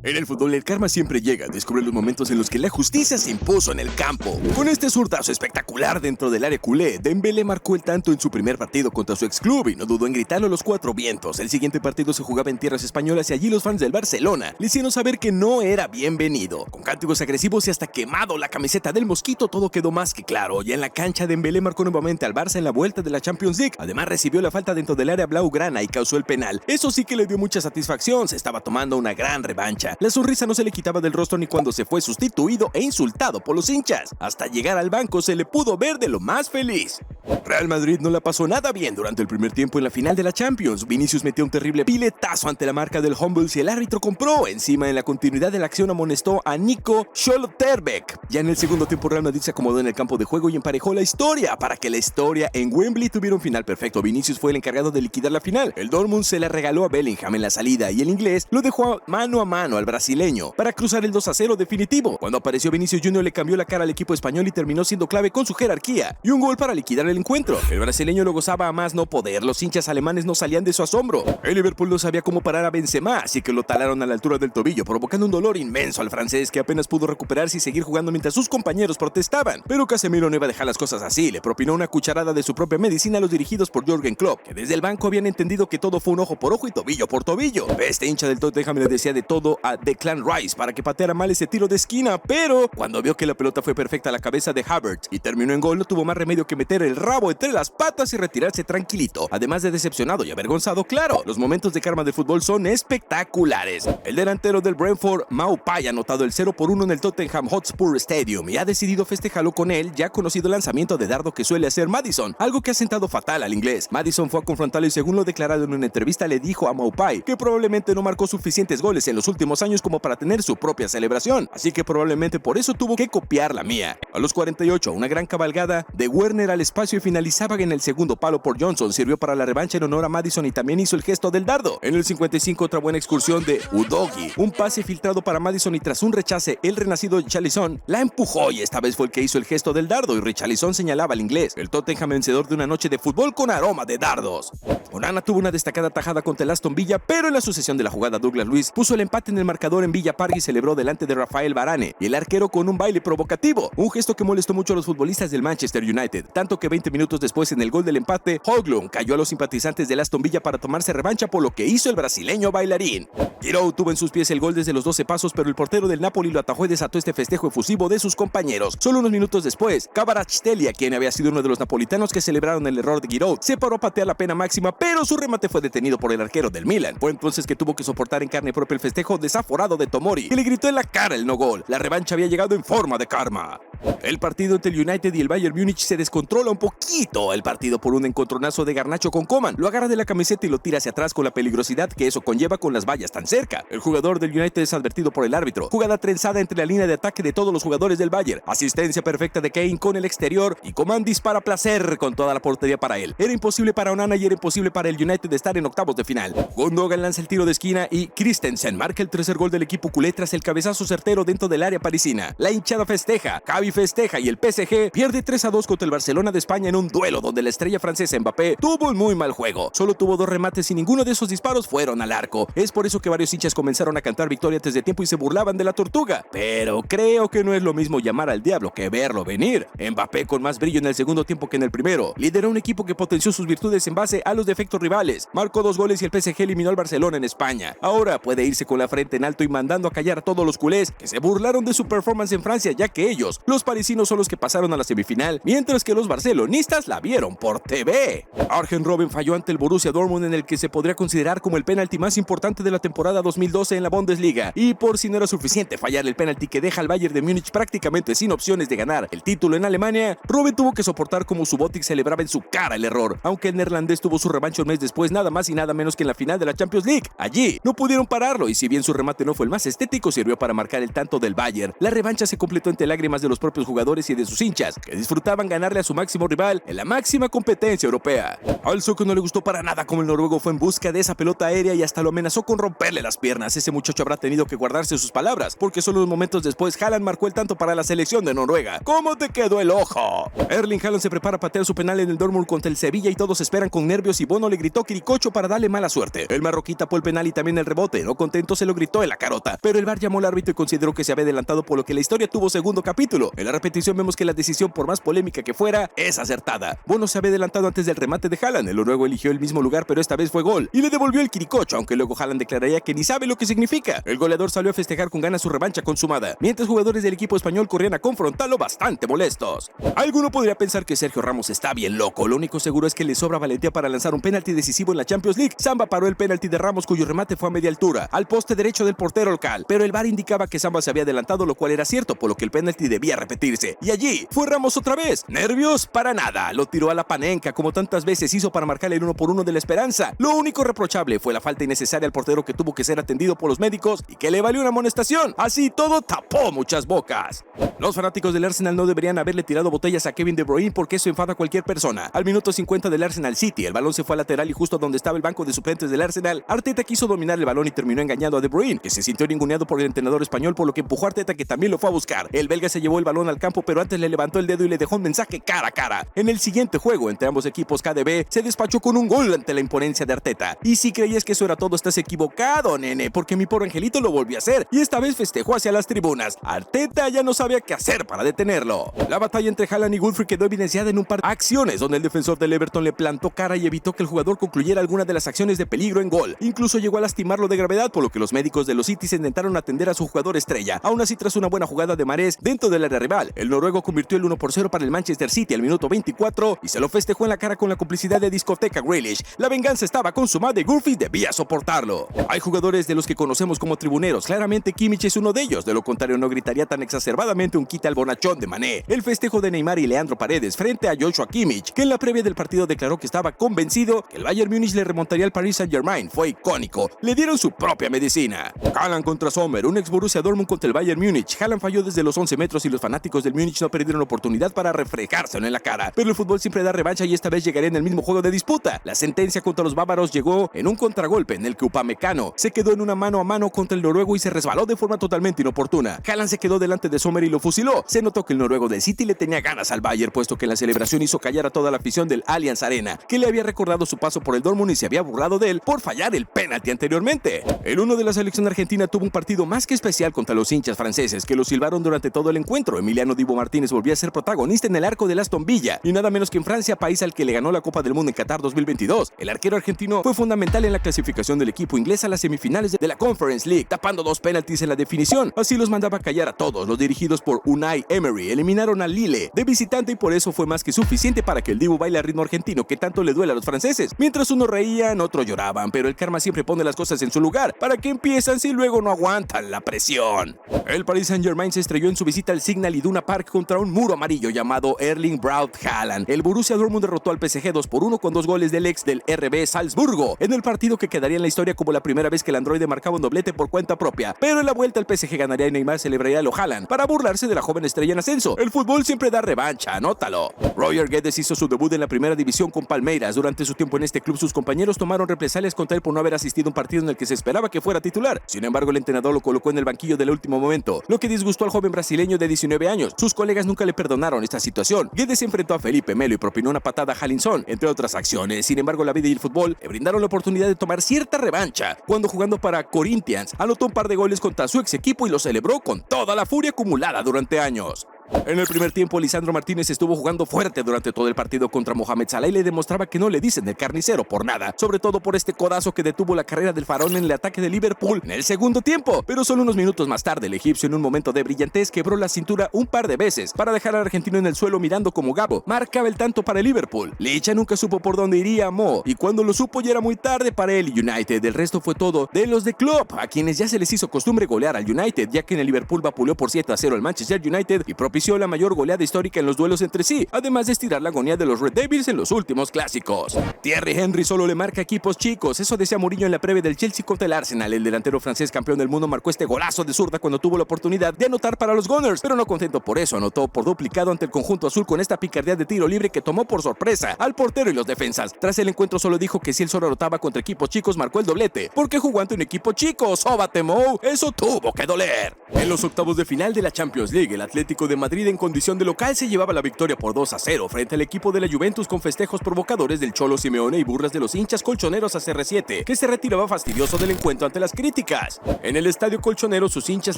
En el fútbol el karma siempre llega, descubre los momentos en los que la justicia se impuso en el campo. Con este zurdazo espectacular dentro del área culé, Dembélé marcó el tanto en su primer partido contra su ex club y no dudó en gritarlo a los cuatro vientos. El siguiente partido se jugaba en tierras españolas y allí los fans del Barcelona le hicieron saber que no era bienvenido. Con cánticos agresivos y hasta quemado la camiseta del Mosquito, todo quedó más que claro. Ya en la cancha, Dembélé marcó nuevamente al Barça en la vuelta de la Champions League. Además recibió la falta dentro del área blaugrana y causó el penal. Eso sí que le dio mucha satisfacción, se estaba tomando una gran revancha. La sonrisa no se le quitaba del rostro ni cuando se fue sustituido e insultado por los hinchas. Hasta llegar al banco se le pudo ver de lo más feliz. Real Madrid no la pasó nada bien durante el primer tiempo en la final de la Champions. Vinicius metió un terrible piletazo ante la marca del Hummels y el árbitro compró. Encima, en la continuidad de la acción, amonestó a Nico Schlotterbeck. Ya en el segundo tiempo, Real Madrid se acomodó en el campo de juego y emparejó la historia para que la historia en Wembley tuviera un final perfecto. Vinicius fue el encargado de liquidar la final. El Dortmund se la regaló a Bellingham en la salida y el inglés lo dejó mano a mano al brasileño para cruzar el 2-0 definitivo. Cuando apareció Vinicius Jr. le cambió la cara al equipo español y terminó siendo clave con su jerarquía y un gol para liquidar el encuentro. El brasileño lo gozaba a más no poder, los hinchas alemanes no salían de su asombro. El Liverpool no sabía cómo parar a Benzema, así que lo talaron a la altura del tobillo, provocando un dolor inmenso al francés que apenas pudo recuperarse y seguir jugando mientras sus compañeros protestaban. Pero Casemiro no iba a dejar las cosas así, le propinó una cucharada de su propia medicina a los dirigidos por Jürgen Klopp, que desde el banco habían entendido que todo fue un ojo por ojo y tobillo por tobillo. Este hincha del Tottenham le decía de todo a Declan Rice para que pateara mal ese tiro de esquina, pero cuando vio que la pelota fue perfecta a la cabeza de Havertz y terminó en gol, no tuvo más remedio que meter el rabo entre las patas y retirarse tranquilito. Además de decepcionado y avergonzado, claro, los momentos de karma del fútbol son espectaculares. El delantero del Brentford, Maupay, ha anotado el 0-1 en el Tottenham Hotspur Stadium y ha decidido festejarlo con el ya conocido lanzamiento de dardo que suele hacer Maddison, algo que ha sentado fatal al inglés. Maddison fue a confrontarlo y, según lo declarado en una entrevista, le dijo a Maupay que probablemente no marcó suficientes goles en los últimos años como para tener su propia celebración, así que probablemente por eso tuvo que copiar la mía. A los 48, una gran cabalgada de Werner al espacio y finalizaba en el segundo palo por Johnson, sirvió para la revancha en honor a Maddison y también hizo el gesto del dardo. En el 55, otra buena excursión de Udogie, un pase filtrado para Maddison y tras un rechace, el renacido Richarlison la empujó y esta vez fue el que hizo el gesto del dardo y Richarlison señalaba al inglés, el Tottenham vencedor de una noche de fútbol con aroma de dardos. Onana tuvo una destacada tajada contra el Aston Villa, pero en la sucesión de la jugada Douglas Luiz puso el empate en el marcador en Villa Park y celebró delante de Rafael Varane y el arquero con un baile provocativo, un gesto que molestó mucho a los futbolistas del Manchester United, tanto que 20 minutos después en el gol del empate, Højlund cayó a los simpatizantes del Aston Villa para tomarse revancha por lo que hizo el brasileño bailarín. Giroud tuvo en sus pies el gol desde los 12 pasos, pero el portero del Napoli lo atajó y desató este festejo efusivo de sus compañeros. Solo unos minutos después, Kvaratskhelia, quien había sido uno de los napolitanos que celebraron el error de Giroud, se paró a patear la pena máxima, pero su remate fue detenido por el arquero del Milan. Fue entonces que tuvo que soportar en carne propia el festejo desaforado de Tomori, que le gritó en la cara el no gol. La revancha había llegado en forma de karma. El partido entre el United y el Bayern Múnich se descontrola un poquito. El partido por un encontronazo de Garnacho con Coman. Lo agarra de la camiseta y lo tira hacia atrás con la peligrosidad que eso conlleva con las vallas tan cerca. El jugador del United es advertido por el árbitro. Jugada trenzada entre la línea de ataque de todos los jugadores del Bayern. Asistencia perfecta de Kane con el exterior y Coman dispara a placer con toda la portería para él. Era imposible para Onana y era imposible para el United estar en octavos de final. Gundogan lanza el tiro de esquina y Christensen marca el tercer gol del equipo culé tras el cabezazo certero dentro del área parisina. La hinchada festeja, Xavi festeja y el PSG pierde 3-2 contra el Barcelona de España en un duelo donde la estrella francesa Mbappé tuvo un muy mal juego. Solo tuvo 2 remates y ninguno de esos disparos fueron al arco. Es por eso que varios hinchas comenzaron a cantar victoria antes de tiempo y se burlaban de la tortuga. Pero creo que no es lo mismo llamar al diablo que verlo venir. Mbappé, con más brillo en el segundo tiempo que en el primero, lideró un equipo que potenció sus virtudes en base a los defectos rivales. Marcó 2 goles y el PSG eliminó al Barcelona en España. Ahora puede irse con la frente en alto y mandando a callar a todos los culés que se burlaron de su performance en Francia, ya que ellos, los parisinos, son los que pasaron a la semifinal, mientras que los barcelonistas la vieron por TV. Arjen Robben falló ante el Borussia Dortmund en el que se podría considerar como el penalti más importante de la temporada 2012 en la Bundesliga. Y por si no era suficiente fallar el penalti que deja al Bayern de Múnich prácticamente sin opciones de ganar el título en Alemania, Robben tuvo que soportar como Subotic celebraba en su cara el error, aunque el neerlandés tuvo su revancha un mes después, nada más y nada menos que en la final de la Champions League. Allí no pudieron pararlo y si bien su remate no fue el más estético, sirvió para marcar el tanto del Bayern. La revancha se completó entre lágrimas de los propios jugadores y de sus hinchas, que disfrutaban ganarle a su máximo rival rival en la máxima competencia europea. Al Zucker no le gustó para nada como el noruego fue en busca de esa pelota aérea y hasta lo amenazó con romperle las piernas. Ese muchacho habrá tenido que guardarse sus palabras, porque solo unos momentos después Haaland marcó el tanto para la selección de Noruega. ¿Cómo te quedó el ojo? Erling Haaland se prepara a patear su penal en el Dortmund contra el Sevilla y todos esperan con nervios y Bono le gritó Quiricocho para darle mala suerte. El marroquí tapó el penal y también el rebote. No contento se lo gritó en la carota, pero el VAR llamó al árbitro y consideró que se había adelantado, por lo que la historia tuvo segundo capítulo. En la repetición vemos que la decisión, por más polémica que fuera, es acertada. Bono se había adelantado antes del remate de Haaland. El noruego eligió el mismo lugar, pero esta vez fue gol y le devolvió el Quiricocho, aunque luego Haaland declararía que ni sabe lo que significa. El goleador salió a festejar con ganas su revancha consumada, mientras jugadores del equipo español corrían a confrontarlo bastante molestos. Alguno podría pensar que Sergio Ramos está bien loco. Lo único seguro es que le sobra valentía para lanzar un penalti decisivo en la Champions League. Samba paró el penalti de Ramos, cuyo remate fue a media altura, al poste derecho del portero local, pero el VAR indicaba que Samba se había adelantado, lo cual era cierto, por lo que el penalti debía repetirse. Y allí fue Ramos otra vez. Nervios para nada. Lo tiró a la panenca, como tantas veces hizo para marcar el 1-1 de la esperanza. Lo único reprochable fue la falta innecesaria al portero, que tuvo que ser atendido por los médicos y que le valió una amonestación. Así todo tapó muchas bocas. Los fanáticos del Arsenal no deberían haberle tirado botellas a Kevin De Bruyne, porque eso enfada a cualquier persona. Al minuto 50 del Arsenal City, el balón se fue al lateral y justo donde estaba el banco de suplentes del Arsenal, Arteta quiso dominar el balón y terminó engañando a De Bruyne, que se sintió ninguneado por el entrenador español, por lo que empujó a Arteta, que también lo fue a buscar. El belga se llevó el balón al campo, pero antes le levantó el dedo y le dejó un mensaje cara a cara. En el siguiente juego entre ambos equipos, KDB se despachó con un gol ante la imponencia de Arteta. Y si creías que eso era todo, estás equivocado, nene, porque mi pobre angelito lo volvió a hacer y esta vez festejó hacia las tribunas. Arteta ya no sabía qué hacer para detenerlo. La batalla entre Haaland y Wilfried quedó evidenciada en un par de acciones donde el defensor del Everton le plantó cara y evitó que el jugador concluyera alguna de las acciones de peligro en gol. Incluso llegó a lastimarlo de gravedad, por lo que los médicos de los Citizens intentaron atender a su jugador estrella. Aún así, tras una buena jugada de Mahrez dentro del área rival, el noruego convirtió el 1-0 para el Manchester City al minuto 24 y se lo festejó en la cara con la complicidad de discoteca Grealish. La venganza estaba consumada y Wilfried debía soportarlo. Hay jugadores de los que conocemos como tribuneros. Claramente Kimmich es uno de ellos, de lo contrario no gritaría tan exacerbadamente un quita al bonachón de Mané. El festejo de Neymar y Leandro Paredes frente a Joshua Kimmich, que en la previa del partido declaró que estaba convencido que el Bayern Múnich le remontaría al Paris Saint-Germain, fue icónico. Le dieron su propia medicina. Haaland contra Sommer, un ex Borussia Dortmund contra el Bayern Múnich. Haaland falló desde los 11 metros y los fanáticos del Múnich no perdieron oportunidad para refregárselo en la cara. Pero el fútbol siempre da revancha y esta vez llegaría en el mismo juego de disputa. La sentencia contra los bávaros llegó en un contragolpe en el que Upamecano se quedó en una mano a mano contra el noruego y se resbaló de forma totalmente inoportuna. Haaland se quedó delante de Sommer y lo fusiló. Se notó que el noruego del City le tenía ganas al Bayern, puesto que en la celebración hizo callar a toda la afición del Allianz Arena, que le había recordado su paso por el Dortmund y se había burlado de él por fallar el penalti anteriormente. El uno de la selección argentina tuvo un partido más que especial contra los hinchas franceses, que lo silbaron durante todo el encuentro. Emiliano Dibu Martínez volvió a ser protagonista en el arco del Aston Villa, y nada menos que en Francia, país al que le ganó la Copa del Mundo en Qatar 2022. El arquero argentino fue fundamental en la clasificación del equipo inglés a las semifinales de la Conference League, tapando 2 penaltis en la definición. Así los mandaba a callar a todos. Los dirigidos por Unai Emery eliminaron a Lille de visitante y por eso fue más que suficiente para que el Dibu baile al ritmo argentino que tanto le duele a los franceses. Mientras unos reían, otros lloraban, pero el karma siempre pone las cosas en su lugar. ¿Para qué empiezan si luego no aguantan la presión? El Paris Saint-Germain se estrelló en su visita al Signal Iduna Park contra un muro amarillo llamado Erling Braut Haaland. El Borussia Dortmund derrotó al PSG 2-1 con 2 goles del ex del RB Salzburgo, en el partido que quedaría en la historia como la primera vez que el androide marcaba un doblete por cuenta propia. Pero en la vuelta el PSG ganaría y Neymar celebraría a lo Haaland para burlarse de la joven estrella en ascenso. El fútbol siempre da revancha, anótalo. Roger Guedes hizo su debut en la primera división con Palmeiras. Durante su tiempo en este club, sus compañeros tomaron represalias contra él por no haber asistido a un partido en el que se esperaba que fuera titular. Sin embargo, el entrenador lo colocó en el banquillo del último momento, lo que disgustó al joven brasileño de 19 años. Sus colegas nunca le perdonaron esta situación. Guedes se enfrentó a Felipe Melo y propinó una patada a Haaland, entre otras acciones. Sin embargo, la vida y el fútbol le brindaron la oportunidad de tomar cierta revancha, cuando jugando para Corinthians anotó un par de goles contra su ex equipo y lo celebró con toda la furia acumulada durante años. En el primer tiempo, Lisandro Martínez estuvo jugando fuerte durante todo el partido contra Mohamed Salah y le demostraba que no le dicen el carnicero por nada, sobre todo por este codazo que detuvo la carrera del faraón en el ataque de Liverpool en el segundo tiempo. Pero solo unos minutos más tarde, el egipcio, en un momento de brillantez, quebró la cintura un par de veces para dejar al argentino en el suelo mirando como Gabo marcaba el tanto para el Liverpool. Licha nunca supo por dónde iría Mo, y cuando lo supo ya era muy tarde para el United. El resto fue todo de los de Klopp, a quienes ya se les hizo costumbre golear al United, ya que en el Liverpool vapuleó por 7-0 al Manchester United y propició propició la mayor goleada histórica en los duelos entre sí, además de estirar la agonía de los Red Devils en los últimos clásicos. Thierry Henry solo le marca equipos chicos, eso decía Mourinho en la previa del Chelsea contra el Arsenal. El delantero francés campeón del mundo marcó este golazo de zurda cuando tuvo la oportunidad de anotar para los Gunners, pero no contento por eso, anotó por duplicado ante el conjunto azul con esta picardía de tiro libre que tomó por sorpresa al portero y los defensas. Tras el encuentro solo dijo que si él solo anotaba contra equipos chicos marcó el doblete, porque jugó ante un equipo chico. ¡Sóbate, Mou! Eso tuvo que doler. En los octavos de final de la Champions League, el Atlético de Madrid en condición de local se llevaba la victoria por 2-0 frente al equipo de la Juventus con festejos provocadores del Cholo Simeone y burlas de los hinchas colchoneros a CR7, que se retiraba fastidioso del encuentro ante las críticas. En el estadio colchonero sus hinchas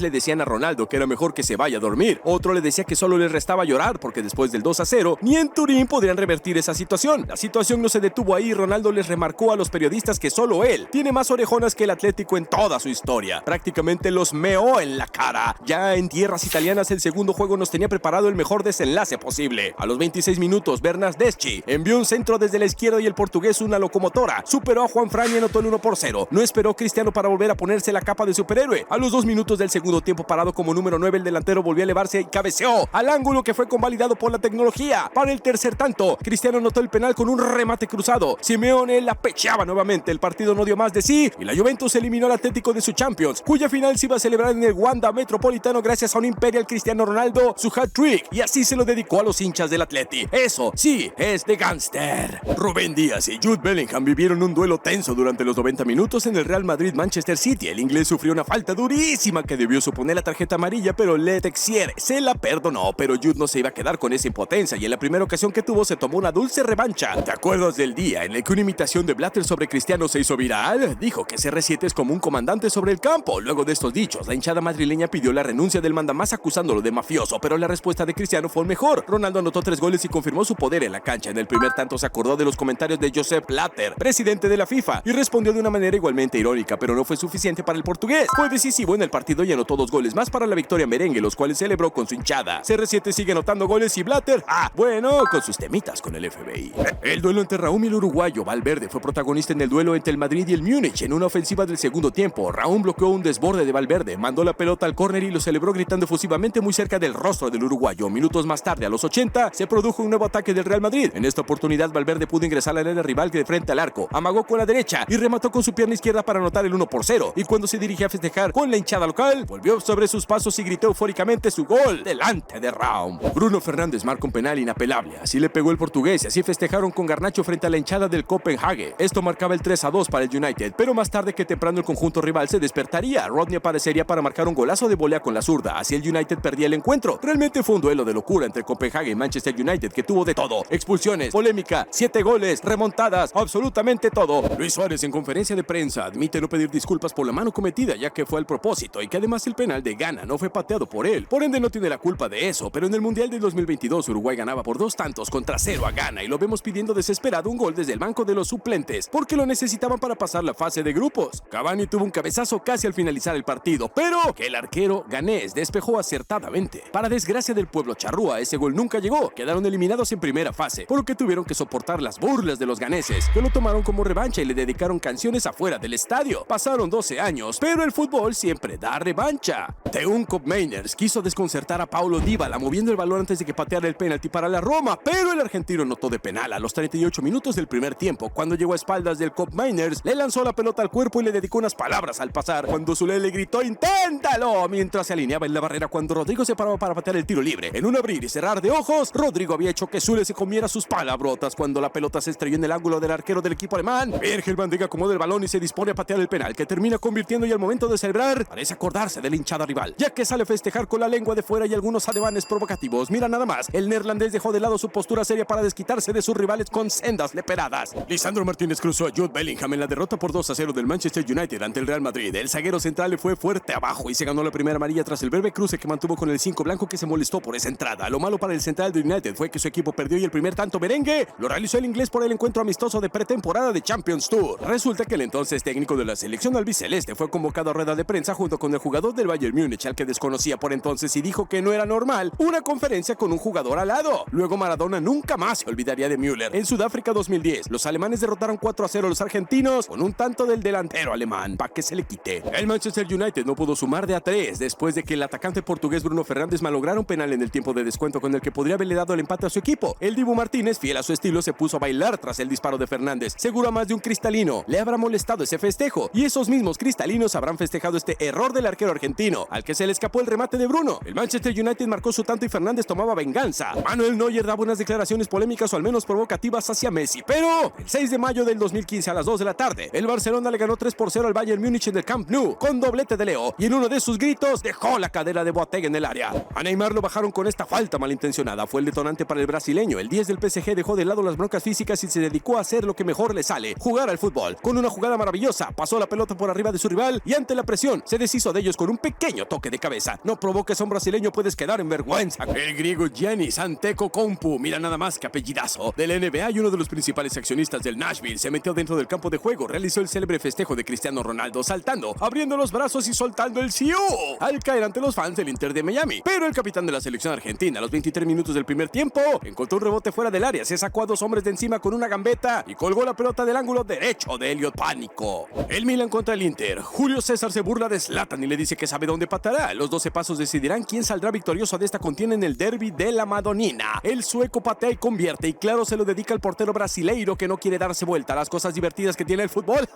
le decían a Ronaldo que era mejor que se vaya a dormir. Otro le decía que solo le restaba llorar porque después del 2-0 ni en Turín podrían revertir esa situación. La situación no se detuvo ahí y Ronaldo les remarcó a los periodistas que solo él tiene más orejonas que el Atlético en toda su historia. Prácticamente los meó en la cara. Ya en tierras italianas el segundo juego nos tenía preparado el mejor desenlace posible. A los 26 minutos Bernardeschi envió un centro desde la izquierda y el portugués, una locomotora, superó a Juan Fran y anotó el 1-0. No esperó Cristiano para volver a ponerse la capa de superhéroe. A los 2 minutos del segundo tiempo, parado como número 9, el delantero volvió a elevarse y cabeceó al ángulo que fue convalidado por la tecnología. Para el tercer tanto, Cristiano anotó el penal con un remate cruzado. Simeone la pecheaba nuevamente. El partido no dio más de sí y la Juventus eliminó al Atlético de su Champions, cuya final se iba a celebrar en el Wanda Metropolitano gracias a un Imperial Cristiano Ronaldo, su hat-trick, y así se lo dedicó a los hinchas del Atleti. Eso sí es de gánster. Rubén Díaz y Jude Bellingham vivieron un duelo tenso durante los 90 minutos en el Real Madrid-Manchester City. El inglés sufrió una falta durísima que debió suponer la tarjeta amarilla, pero Le Texier se la perdonó. Pero Jude no se iba a quedar con esa impotencia y en la primera ocasión que tuvo se tomó una dulce revancha. ¿Te acuerdas del día en el que una imitación de Blatter sobre Cristiano se hizo viral? Dijo que CR7 es como un comandante sobre el campo. Luego de estos dichos, la hinchada madrileña pidió la renuncia del mandamás acusándolo de mafioso, pero la respuesta de Cristiano fue mejor. Ronaldo anotó 3 goles y confirmó su poder en la cancha. En el primer tanto se acordó de los comentarios de Josep Blatter, presidente de la FIFA, y respondió de una manera igualmente irónica, pero no fue suficiente para el portugués. Fue decisivo en el partido y anotó 2 goles más para la victoria merengue, los cuales celebró con su hinchada. CR7 sigue anotando goles y Blatter, con sus temitas con el FBI. El duelo entre Raúl y el uruguayo Valverde fue protagonista en el duelo entre el Madrid y el Múnich. En una ofensiva del segundo tiempo, Raúl bloqueó un desborde de Valverde, mandó la pelota al córner y lo celebró gritando efusivamente muy cerca del rostro del uruguayo. Minutos más tarde, a los 80, se produjo un nuevo ataque del Real Madrid. En esta oportunidad, Valverde pudo ingresar al área rival de frente al arco, amagó con la derecha y remató con su pierna izquierda para anotar el 1-0. Y cuando se dirigía a festejar con la hinchada local, volvió sobre sus pasos y gritó eufóricamente su gol delante de Raúl. Bruno Fernández marcó un penal inapelable, así le pegó el portugués y así festejaron con Garnacho frente a la hinchada del Copenhague. Esto marcaba el 3-2 para el United, pero más tarde que temprano el conjunto rival se despertaría. Rodney aparecería para marcar un golazo de volea con la zurda, así el United perdía el encuentro. Realmente fue un duelo de locura entre Copenhague y Manchester United que tuvo de todo: expulsiones, polémica, 7 goles, remontadas, absolutamente todo. Luis Suárez en conferencia de prensa admite no pedir disculpas por la mano cometida, ya que fue al propósito y que además el penal de Ghana no fue pateado por él. Por ende no tiene la culpa de eso, pero en el Mundial del 2022 Uruguay ganaba por 2-0 a Ghana y lo vemos pidiendo desesperado un gol desde el banco de los suplentes porque lo necesitaban para pasar la fase de grupos. Cavani tuvo un cabezazo casi al finalizar el partido, pero que el arquero ganés despejó acertadamente. Para desgracia del pueblo charrúa, ese gol nunca llegó. Quedaron eliminados en primera fase, por lo que tuvieron que soportar las burlas de los ganeses, que lo tomaron como revancha y le dedicaron canciones afuera del estadio. Pasaron 12 años, pero el fútbol siempre da revancha. Teun Koopmeiners quiso desconcertar a Paulo Dybala moviendo el balón antes de que pateara el penalti para la Roma, pero el argentino anotó de penal a los 38 minutos del primer tiempo. Cuando llegó a espaldas del Koopmeiners, le lanzó la pelota al cuerpo y le dedicó unas palabras al pasar, cuando Zule le gritó ¡inténtalo!, mientras se alineaba en la barrera cuando Rodrigo se paraba para patear el tiro libre. En un abrir y cerrar de ojos, Rodrigo había hecho que Zule se comiera sus palabrotas cuando la pelota se estrelló en el ángulo del arquero del equipo alemán. Virgil van Dijk acomoda el balón y se dispone a patear el penal, que termina convirtiendo, y al momento de celebrar parece acordarse de la hinchada rival, ya que sale a festejar con la lengua de fuera y algunos ademanes provocativos. Mira nada más, el neerlandés dejó de lado su postura seria para desquitarse de sus rivales con sendas leperadas. Lisandro Martínez cruzó a Jude Bellingham en la derrota por 2-0 del Manchester United ante el Real Madrid. El zaguero central le fue fuerte abajo y se ganó la primera amarilla tras el breve cruce que mantuvo con el 5 blanco, que se molestó por esa entrada. Lo malo para el central de United fue que su equipo perdió y el primer tanto merengue lo realizó el inglés por el encuentro amistoso de pretemporada de Champions Tour. Resulta que el entonces técnico de la selección albiceleste fue convocado a rueda de prensa junto con el jugador del Bayern Múnich, al que desconocía por entonces, y dijo que no era normal una conferencia con un jugador al lado. Luego Maradona nunca más se olvidaría de Müller. En Sudáfrica 2010, los alemanes derrotaron 4-0 a los argentinos con un tanto del delantero alemán, para que se le quite. El Manchester United no pudo sumar de a 3 después de que el atacante portugués Bruno Fernández malograra lograr un penal en el tiempo de descuento con el que podría haberle dado el empate a su equipo. El Dibu Martínez, fiel a su estilo, se puso a bailar tras el disparo de Fernández. Seguro a más de un cristalino le habrá molestado ese festejo, y esos mismos cristalinos habrán festejado este error del arquero argentino, al que se le escapó el remate de Bruno. El Manchester United marcó su tanto y Fernández tomaba venganza. Manuel Neuer daba unas declaraciones polémicas o al menos provocativas hacia Messi, pero el 6 de mayo del 2015 a las 2 de la tarde, el Barcelona le ganó 3-0 al Bayern Múnich en el Camp Nou, con doblete de Leo, y en uno de sus gritos dejó la cadera de Boateng en el área. A Neymar lo bajaron con esta falta malintencionada, fue el detonante para el brasileño. El 10 del PSG dejó de lado las broncas físicas y se dedicó a hacer lo que mejor le sale, jugar al fútbol. Con una jugada maravillosa, pasó la pelota por arriba de su rival y ante la presión se deshizo de ellos con un pequeño toque de cabeza. No provoques a un brasileño, puedes quedar en vergüenza. El griego Giannis Antetokounmpo, mira nada más que apellidazo, del NBA y uno de los principales accionistas del Nashville, se metió dentro del campo de juego, realizó el célebre festejo de Cristiano Ronaldo, saltando, abriendo los brazos y soltando el siu al caer ante los fans del Inter de Miami. Pero el capitán de la selección argentina, a los 23 minutos del primer tiempo, encontró un rebote fuera del área, se sacó a dos hombres de encima con una gambeta y colgó la pelota del ángulo derecho de Elliot Pánico. El Milan contra el Inter. Julio César se burla de Zlatan y le dice que sabe dónde patará. Los 12 pasos decidirán quién saldrá victorioso de esta contienda en el derbi de la Madonina. El sueco patea y convierte, y claro, se lo dedica al portero brasileiro que no quiere darse vuelta a las cosas divertidas que tiene el fútbol.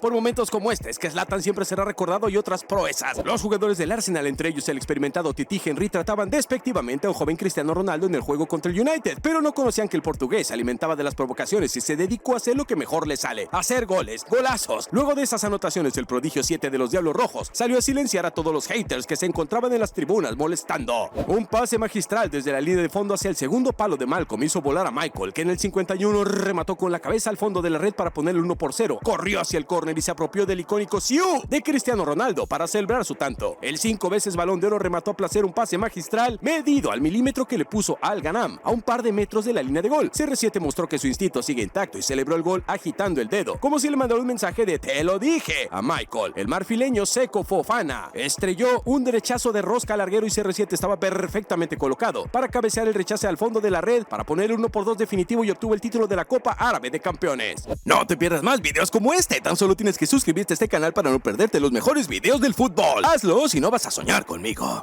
Por momentos como este es que Zlatan siempre será recordado y otras proezas. Los jugadores del Arsenal, entre ellos el experimentado Titi Henry, trataban despectivamente a un joven Cristiano Ronaldo en el juego contra el United, pero no conocían que el portugués se alimentaba de las provocaciones y se dedicó a hacer lo que mejor le sale, hacer goles, golazos. Luego de esas anotaciones, el prodigio 7 de los Diablos Rojos salió a silenciar a todos los haters que se encontraban en las tribunas molestando. Un pase magistral desde la línea de fondo hacia el segundo palo de Malcolm hizo volar a Michael, que en el 51 remató con la cabeza al fondo de la red para ponerle 1-0. Corrió hacia el córner y se apropió del icónico siu de Cristiano Ronaldo para celebrar su tanto. El 5 veces Balón de Oro remató a placer un pase magistral medido al milímetro que le puso al Ganam a un par de metros de la línea de gol. CR7 mostró que su instinto sigue intacto y celebró el gol agitando el dedo, como si le mandara un mensaje de "te lo dije" a Michael. El marfileño Seco Fofana estrelló un derechazo de rosca al larguero y CR7 estaba perfectamente colocado para cabecear el rechace al fondo de la red para poner el 1-2 definitivo y obtuvo el título de la Copa Árabe de Campeones. No te pierdas más videos como este, tan solo tienes que suscribirte a este canal para no perderte los mejores videos del fútbol. Hazlo si no vas a soñar conmigo.